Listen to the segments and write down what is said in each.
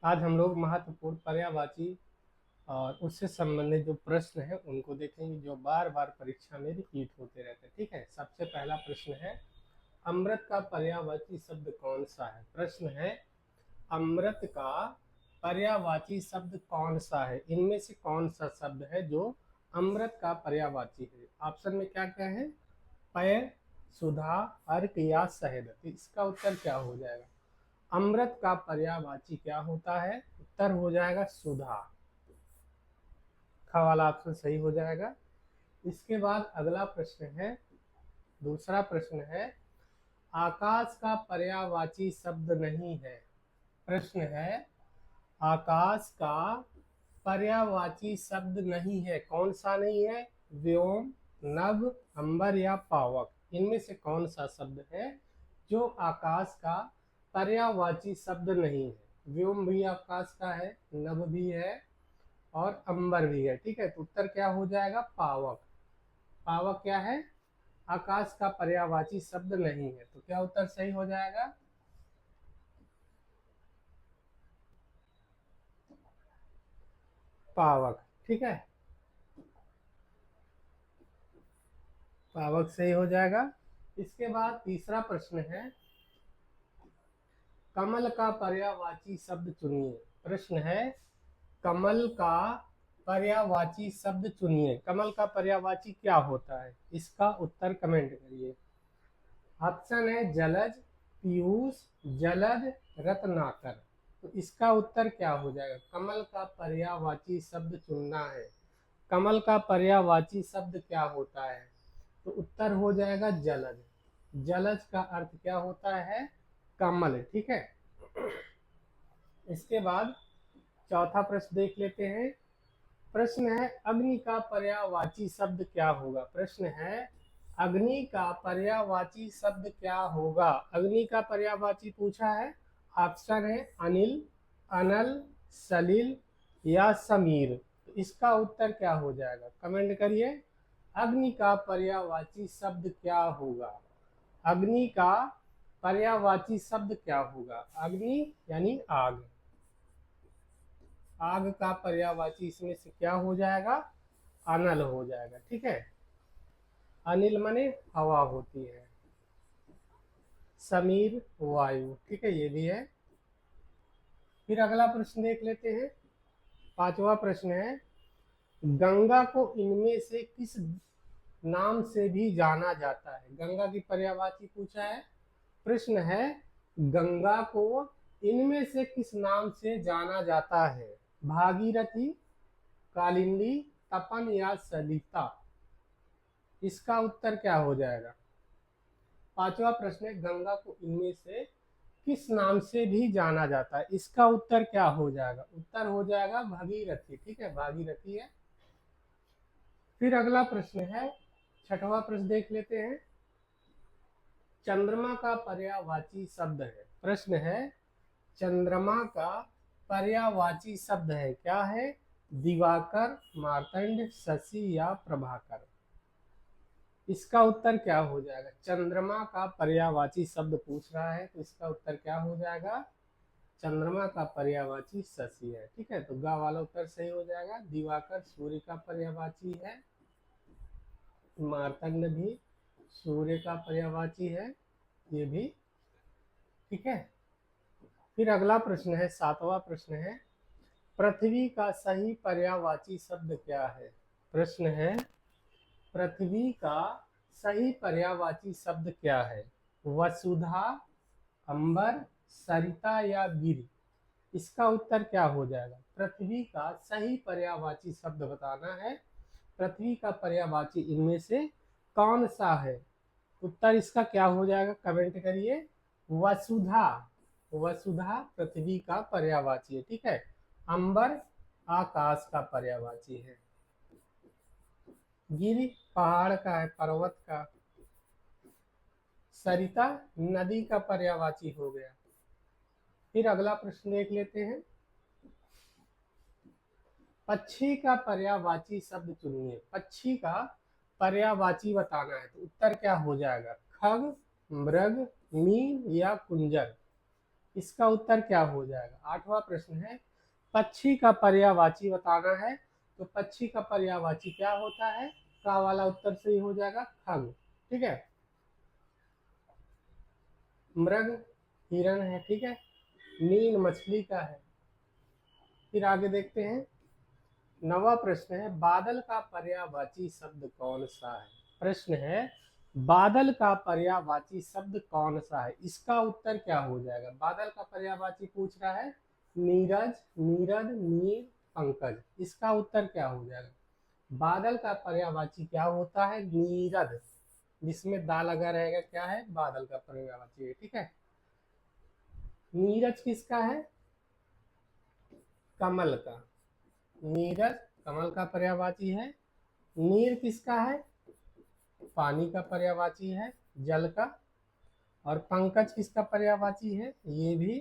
आज हम लोग महत्वपूर्ण पर्यायवाची और उससे संबंधित जो प्रश्न है उनको देखेंगे, जो बार बार परीक्षा में रिपीट होते रहते हैं। ठीक है, सबसे पहला प्रश्न है, अमृत का पर्यायवाची शब्द कौन सा है? प्रश्न है, अमृत का पर्यायवाची शब्द कौन सा है? इनमें से कौन सा शब्द है जो अमृत का पर्यायवाची है? ऑप्शन में क्या क्या है? पेय, सुधा, अर्क या शहद। तो इसका उत्तर क्या हो जाएगा? अमृत का पर्यायवाची क्या होता है? उत्तर हो जाएगा सुधा। ख वाला ऑप्शन सही हो जाएगा। इसके बाद अगला प्रश्न है, दूसरा प्रश्न है, आकाश का पर्यायवाची शब्द नहीं है। प्रश्न है, आकाश का पर्यायवाची शब्द नहीं है। कौन सा नहीं है? व्योम, नभ, अंबर या पावक। इनमें से कौन सा शब्द है जो आकाश का पर्यायवाची शब्द नहीं है? व्योम भी आकाश का है, नभ भी है और अंबर भी है। ठीक है, तो उत्तर क्या हो जाएगा? पावक। पावक क्या है? आकाश का पर्यायवाची शब्द नहीं है। तो क्या उत्तर सही हो जाएगा? पावक। ठीक है, पावक सही हो जाएगा। इसके बाद तीसरा प्रश्न है, कमल का पर्यायवाची शब्द चुनिए। प्रश्न है, कमल का पर्यायवाची शब्द चुनिए। कमल का पर्यायवाची क्या होता है? इसका उत्तर कमेंट करिए। ऑप्शन है जलज, पीयूष, जलद, रत्नाकर। तो इसका उत्तर क्या हो जाएगा? कमल का पर्यायवाची शब्द चुनना है। कमल का पर्यायवाची शब्द क्या होता है? तो उत्तर हो जाएगा जलज। जलज का अर्थ क्या होता है? कमल। ठीक है, इसके बाद चौथा प्रश्न देख लेते हैं। प्रश्न है, अग्नि का पर्यायवाची शब्द क्या होगा? प्रश्न है, अग्नि का पर्यायवाची शब्द क्या होगा? अग्नि का पर्यायवाची पूछा है। ऑप्शन है अनिल, अनल, सलिल या समीर। तो इसका उत्तर क्या हो जाएगा? कमेंट करिए। अग्नि का पर्यायवाची शब्द क्या होगा? अग्नि का पर्यायवाची शब्द क्या होगा? अग्नि यानी आग। आग का पर्यायवाची इसमें से क्या हो जाएगा? अनल हो जाएगा। ठीक है, अनिल माने हवा होती है, समीर वायु। ठीक है, ये भी है। फिर अगला प्रश्न देख लेते हैं। पांचवा प्रश्न है, गंगा को इनमें से किस नाम से भी जाना जाता है? गंगा की पर्यायवाची पूछा है। प्रश्न है, गंगा को इनमें से किस नाम से जाना जाता है? भागीरथी, कालिंदी, तपन या सलिता। इसका उत्तर क्या हो जाएगा? पांचवा प्रश्न है, गंगा को इनमें से किस नाम से भी जाना जाता है? इसका उत्तर क्या हो जाएगा? उत्तर हो जाएगा भागीरथी। ठीक है, भागीरथी है। फिर अगला प्रश्न है, छठवां प्रश्न देख लेते हैं। चंद्रमा का पर्यायवाची शब्द है। प्रश्न है, चंद्रमा का पर्यायवाची शब्द है क्या है? दिवाकर, मार्तंड, शशि या प्रभाकर। इसका उत्तर क्या हो जाएगा? चंद्रमा का पर्यायवाची शब्द पूछ रहा है, तो इसका उत्तर क्या हो जाएगा? चंद्रमा का पर्यायवाची शशि है। ठीक है, तो गा वाला उत्तर सही हो जाएगा। दिवाकर सूर्य का पर्यायवाची है, मार्तंड भी सूर्य का पर्यायवाची है, ये भी। ठीक है, फिर अगला प्रश्न है, सातवां प्रश्न है, पृथ्वी का सही पर्यायवाची शब्द क्या है? प्रश्न है, पृथ्वी का सही पर्यायवाची शब्द क्या है? वसुधा, अंबर, सरिता या गिरि। इसका उत्तर क्या हो जाएगा? पृथ्वी का सही पर्यायवाची शब्द बताना है। पृथ्वी का पर्यायवाची इनमें से कौन सा है? उत्तर इसका क्या हो जाएगा? कमेंट करिए। वसुधा। वसुधा पृथ्वी का पर्यायवाची है। ठीक है, अंबर आकाश का पर्यायवाची है, गिरि पहाड़ का है, पर्वत का, सरिता नदी का पर्यायवाची हो गया। फिर अगला प्रश्न देख लेते हैं, पक्षी का पर्यायवाची शब्द चुनिए। पक्षी का पर्यायवाची बताना है, तो उत्तर क्या हो जाएगा? खग, मृग, मीन या कुंजर। इसका उत्तर क्या हो जाएगा। आठवां प्रश्न है पक्षी का पर्यायवाची बताना है, तो पक्षी का पर्यायवाची क्या होता है, का वाला उत्तर सही हो जाएगा खग। ठीक है, मृग हिरण है। ठीक है, नील मछली का है। फिर आगे देखते हैं, नवा प्रश्न है बादल का पर्यायवाची शब्द कौन सा है। प्रश्न है बादल का पर्यायवाची शब्द कौन सा है, इसका उत्तर क्या हो जाएगा। बादल का पर्यायवाची पूछ रहा है नीरज, नीरद, नीर, पंकज। इसका उत्तर क्या हो जाएगा। बादल का पर्यायवाची क्या होता है, नीरद, जिसमें दा लगा रहेगा, क्या है, बादल का पर्यायवाची है। ठीक है, नीरज किसका है, कमल का। नीरज कमल का पर्यायवाची है। नीर किसका है, पानी का पर्यायवाची है, जल का। और पंकज किसका पर्यायवाची है, ये भी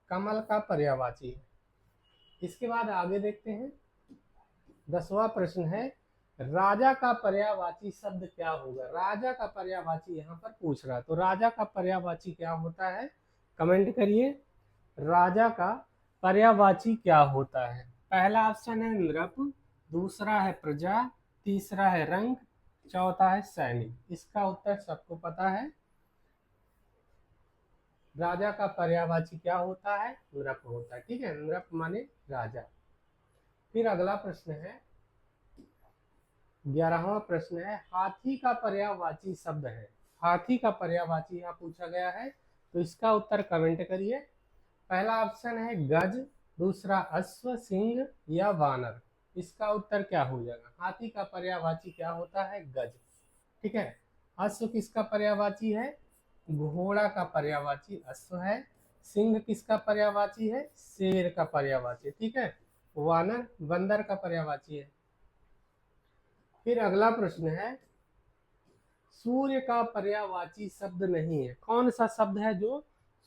कमल का पर्यायवाची है। इसके बाद आगे देखते हैं, 10वां प्रश्न है राजा का पर्यायवाची शब्द क्या होगा। राजा का पर्यायवाची यहाँ पर पूछ रहा है, तो राजा का पर्यायवाची क्या होता है, कमेंट करिए। राजा का पर्यायवाची क्या होता है। पहला ऑप्शन है नृप, दूसरा है प्रजा, तीसरा है रंग, चौथा है सैनिक। इसका उत्तर सबको पता है, राजा का पर्यायवाची क्या होता है, नृप होता है। ठीक है, नृप माने राजा। फिर अगला प्रश्न है 11वां प्रश्न है हाथी का पर्यायवाची शब्द है। हाथी का पर्यायवाची यहाँ पूछा गया है, तो इसका उत्तर कमेंट करिए। पहला ऑप्शन है गज, दूसरा अश्व, सिंह या वानर। इसका उत्तर क्या हो जाएगा। हाथी का पर्यायवाची क्या होता है, गज। ठीक है, अश्व किसका पर्यायवाची है, घोड़ा का पर्यायवाची अश्व है। सिंह किसका पर्यायवाची है, शेर का पर्यायवाची। ठीक है, वानर बंदर का पर्यायवाची है। फिर अगला प्रश्न है सूर्य का पर्यायवाची शब्द नहीं है। कौन सा शब्द है जो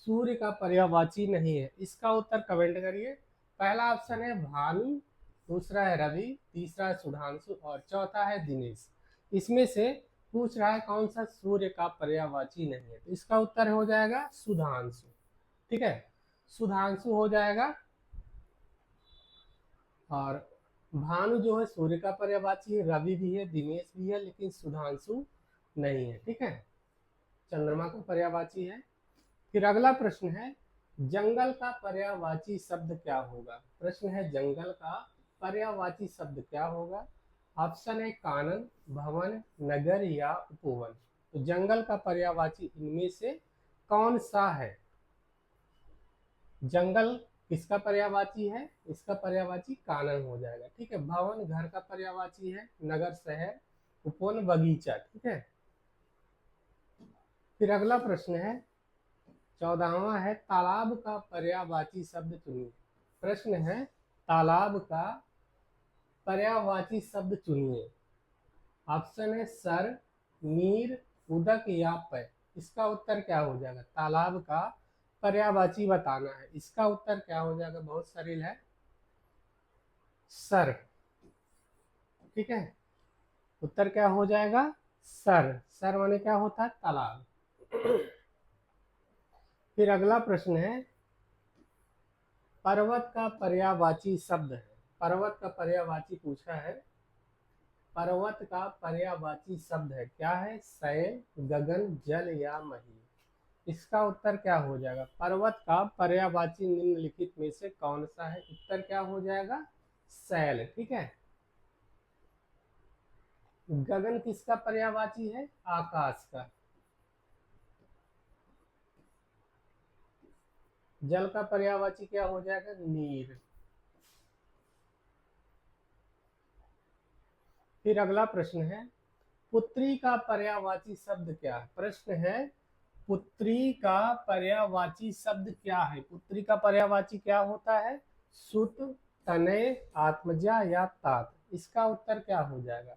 सूर्य का पर्यायवाची नहीं है, इसका उत्तर कमेंट करिए। पहला ऑप्शन है भानु, दूसरा है रवि, तीसरा है सुधांशु और चौथा है दिनेश। इसमें से पूछ रहा है कौन सा सूर्य का पर्यायवाची नहीं है, तो इसका उत्तर हो जाएगा सुधांशु। ठीक है, सुधांशु हो जाएगा। और भानु जो है सूर्य का पर्यायवाची है, रवि भी है, दिनेश भी है, लेकिन सुधांशु नहीं है। ठीक है, चंद्रमा का पर्यायवाची है। फिर अगला प्रश्न है जंगल का पर्यायवाची शब्द क्या होगा। प्रश्न है जंगल का पर्यायवाची शब्द क्या होगा। ऑप्शन है कानन, भवन, नगर या उपवन। तो जंगल का पर्यायवाची इनमें से कौन सा है। जंगल किसका पर्यायवाची है, इसका पर्यायवाची कानन हो जाएगा। ठीक है, भवन घर का पर्यायवाची है, नगर शहर, उपवन बगीचा। ठीक है, फिर अगला प्रश्न है 14वां है तालाब का पर्यायवाची शब्द चुनिए। प्रश्न है तालाब का पर्यायवाची शब्द चुनिए। ऑप्शन है सर, नीर, उदक या पै। इसका उत्तर क्या हो जाएगा। तालाब का पर्यायवाची बताना है, इसका उत्तर क्या हो जाएगा, बहुत सरल है, सर। ठीक है, उत्तर क्या हो जाएगा, सर। सर माने क्या होता है, तालाब। फिर अगला प्रश्न है पर्वत का पर्यायवाची शब्द है। पर्वत का पर्यायवाची पूछा है, पर्वत का पर्यायवाची शब्द है, क्या है, शैल, गगन, जल या मही। इसका उत्तर क्या हो जाएगा। पर्वत का पर्यायवाची निम्नलिखित में से कौन सा है, उत्तर क्या हो जाएगा, शैल। ठीक है, गगन किसका पर्यायवाची है, आकाश का। जल का पर्यायवाची क्या हो जाएगा, नीर। फिर अगला प्रश्न है पुत्री का पर्यायवाची शब्द क्या है। प्रश्न है पुत्री का पर्यायवाची शब्द क्या है। पुत्री का पर्यायवाची क्या होता है, सुत, तनय, आत्मजा या तात। इसका उत्तर क्या हो जाएगा।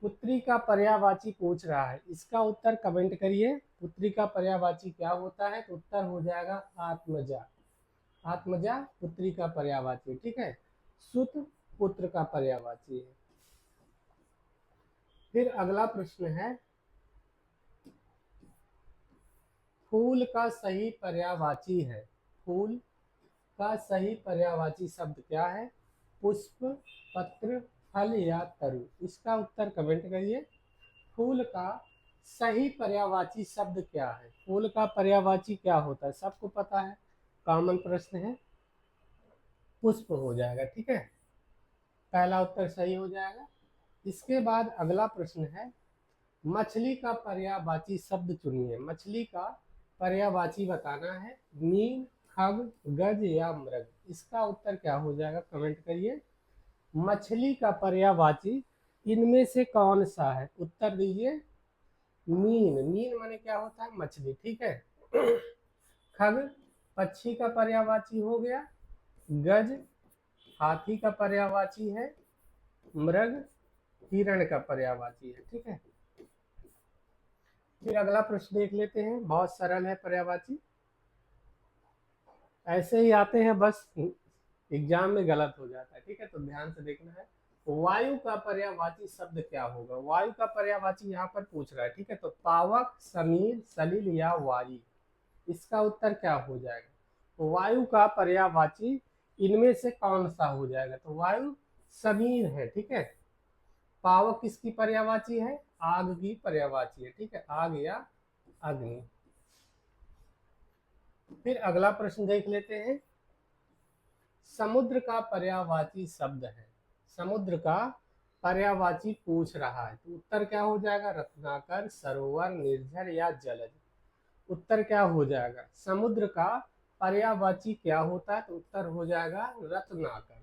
पुत्री का पर्यायवाची पूछ रहा है, इसका उत्तर कमेंट करिए। पुत्री का पर्यायवाची क्या होता है, तो उत्तर हो जाएगा आत्मजा। आत्मजा पुत्री का पर्यायवाची। ठीक है, सुत पुत्र का पर्यायवाची है। फिर अगला प्रश्न है फूल का सही पर्यायवाची है। फूल का सही पर्यायवाची शब्द क्या है? पुष्प, पत्र, फल या तरु? इसका उत्तर कमेंट करिए। फूल का सही पर्यायवाची शब्द क्या है? फूल का पर्यायवाची क्या होता है? सबको पता है, कॉमन प्रश्न है, पुष्प हो जाएगा। ठीक है, पहला उत्तर सही हो जाएगा। इसके बाद अगला प्रश्न है, मछली का पर्यायवाची शब्द चुनिए। मछली का पर्यायवाची बताना है। मीन, खग, गज या मृग? इसका उत्तर क्या हो जाएगा? कमेंट करिए। मछली का पर्यायवाची इनमें से कौन सा है? उत्तर दीजिए। मीन। मीन माने क्या होता है? मछली। ठीक है। खग पक्षी का पर्यायवाची हो गया। गज हाथी का पर्यायवाची है। मृग हिरण का पर्यायवाची है। ठीक है, फिर अगला प्रश्न देख लेते हैं, बहुत सरल है पर्यायवाची, ऐसे ही आते हैं, बस एग्जाम में गलत हो जाता है। ठीक है, तो ध्यान से देखना है। वायु का पर्यायवाची शब्द क्या होगा? वायु का पर्यायवाची यहाँ पर पूछ रहा है। ठीक है, तो पावक, समीर, सलिल या वायु? इसका उत्तर क्या हो जाएगा? तो वायु का पर्यायवाची इनमें से कौन सा हो जाएगा? तो वायु समीर है। ठीक है। पावक किसकी पर्यायवाची है? आग की पर्यायवाची है। ठीक है, आग या अग्नि। फिर अगला प्रश्न देख लेते हैं, समुद्र का पर्यायवाची शब्द है। समुद्र का पर्यायवाची पूछ रहा है, तो उत्तर क्या हो जाएगा? रत्नाकर, सरोवर, निर्झर या जलज? उत्तर क्या हो जाएगा? समुद्र का पर्यायवाची क्या होता है? तो उत्तर हो जाएगा रत्नाकर।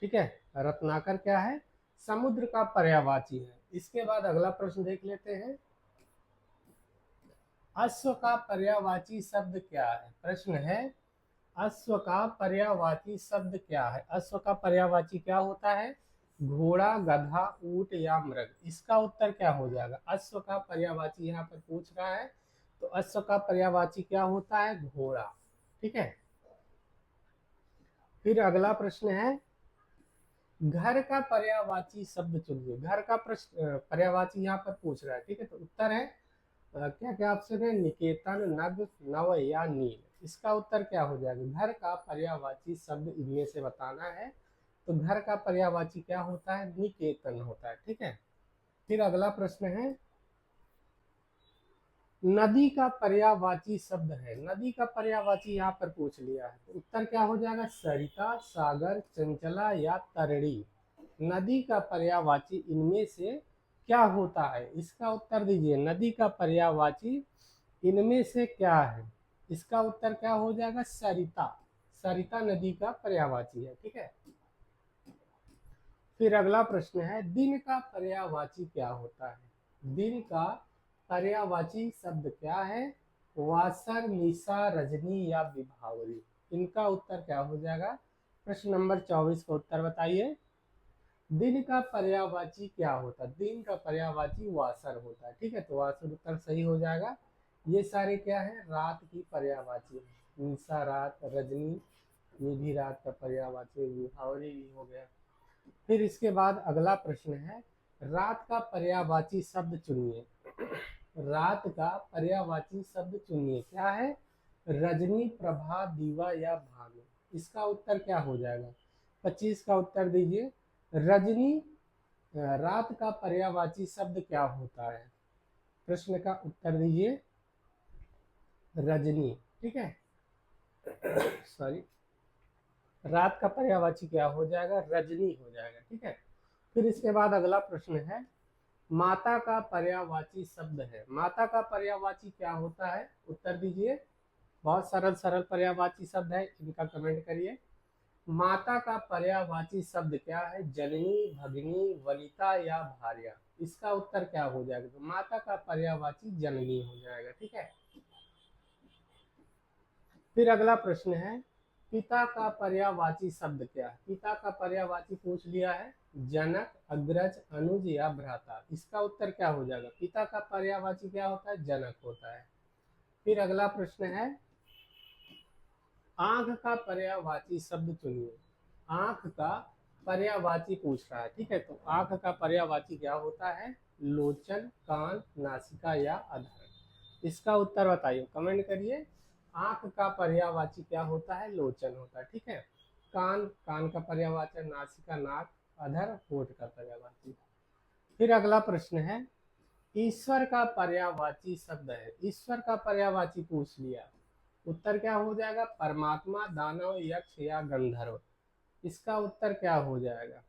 ठीक है, रत्नाकर क्या है? समुद्र का पर्यायवाची है। इसके बाद अगला प्रश्न देख लेते हैं, अश्व का पर्यायवाची शब्द क्या है? प्रश्न है, अश्व का पर्यायवाची शब्द क्या है? अश्व का पर्यायवाची क्या होता है? घोड़ा, गधा, ऊंट या मृग? इसका उत्तर क्या हो जाएगा? अश्व का पर्यायवाची यहाँ पर पूछ रहा है, तो अश्व का पर्यायवाची क्या होता है? घोड़ा। ठीक है, फिर अगला प्रश्न है, घर का पर्यायवाची शब्द चुनिए। घर का प्रश्न पर्यायवाची यहाँ पर पूछ रहा है। ठीक है, तो उत्तर है क्या क्या ऑप्शन है? निकेतन, नग, नव या नील? इसका उत्तर क्या हो जाएगा? घर का पर्यायवाची शब्द इनमें से बताना है, तो घर का पर्यायवाची क्या होता है? निकेतन होता है। ठीक है, फिर अगला प्रश्न है, नदी का पर्यायवाची शब्द है। नदी का पर्यायवाची यहाँ पर पूछ लिया है, तो उत्तर क्या हो जाएगा? सरिता, सागर, चंचला या तरड़ी? नदी का पर्यायवाची इनमें से क्या होता है? इसका उत्तर दीजिए। नदी का पर्यायवाची इनमें से क्या है? इसका उत्तर क्या हो जाएगा? सरिता। सरिता नदी का पर्यायवाची है। ठीक है, फिर अगला प्रश्न है, दिन का पर्यायवाची क्या होता है? दिन का पर्यायवाची शब्द क्या है? वासर, निशा, रजनी या विभावरी? इनका उत्तर क्या हो जाएगा? प्रश्न नंबर 24 का उत्तर बताइए। दिन का पर्यायवाची क्या होता है? दिन का पर्यायवाची वासर होता है। ठीक है, तो वासर उत्तर सही हो जाएगा। ये सारे क्या है? रात की पर्यायवाची है। निशा रात, रजनी ये भी रात का पर्यायवाची, विभावरी भी हो गया। फिर इसके बाद अगला प्रश्न है, रात का पर्यायवाची शब्द चुनिए। रात का पर्यायवाची शब्द चुनिए। क्या है? रजनी, प्रभा, दीवा या भानु? इसका उत्तर क्या हो जाएगा? 25 का उत्तर दीजिए। रजनी रात का पर्यायवाची शब्द क्या होता है? प्रश्न का उत्तर दीजिए। रजनी। ठीक है, सॉरी, रात का पर्यायवाची क्या हो जाएगा? रजनी हो जाएगा। ठीक है, फिर इसके बाद अगला प्रश्न है, माता का पर्यायवाची शब्द है। माता का पर्यायवाची क्या होता है? उत्तर दीजिए। बहुत सरल सरल पर्यायवाची शब्द है, इनका कमेंट करिए। माता का पर्यायवाची शब्द क्या है? जननी, भगिनी, वनिता या भार्या? इसका उत्तर क्या हो जाएगा? तो माता का पर्यायवाची जननी हो जाएगा। ठीक है, फिर अगला प्रश्न है, पिता का पर्यायवाची शब्द क्या है? पिता का पर्यायवाची पूछ लिया है। जनक, अग्रज, अनुज या भ्राता? इसका उत्तर क्या हो जाएगा? पिता का पर्यायवाची क्या होता है? जनक होता है। फिर अगला प्रश्न है, आंख का पर्यायवाची शब्द चुनिए। आंख का पर्यायवाची पूछ रहा है। ठीक है, तो आंख का पर्यायवाची क्या होता है? लोचन, कान, नासिका या अधर? इसका उत्तर बताइए, कमेंट करिए। आंख का पर्यायवाची क्या होता है? लोचन होता है, ठीक है। कान, कान का पर्यायवाचक नासिका, नाक, अधर, होठ का पर्यायवाची। फिर अगला प्रश्न है, ईश्वर का पर्यायवाची शब्द है, ईश्वर का पर्यायवाची पूछ लिया, उत्तर क्या हो जाएगा? परमात्मा, दानव, यक्ष या गंधर्व। इसका उत्तर क्या हो जाएगा?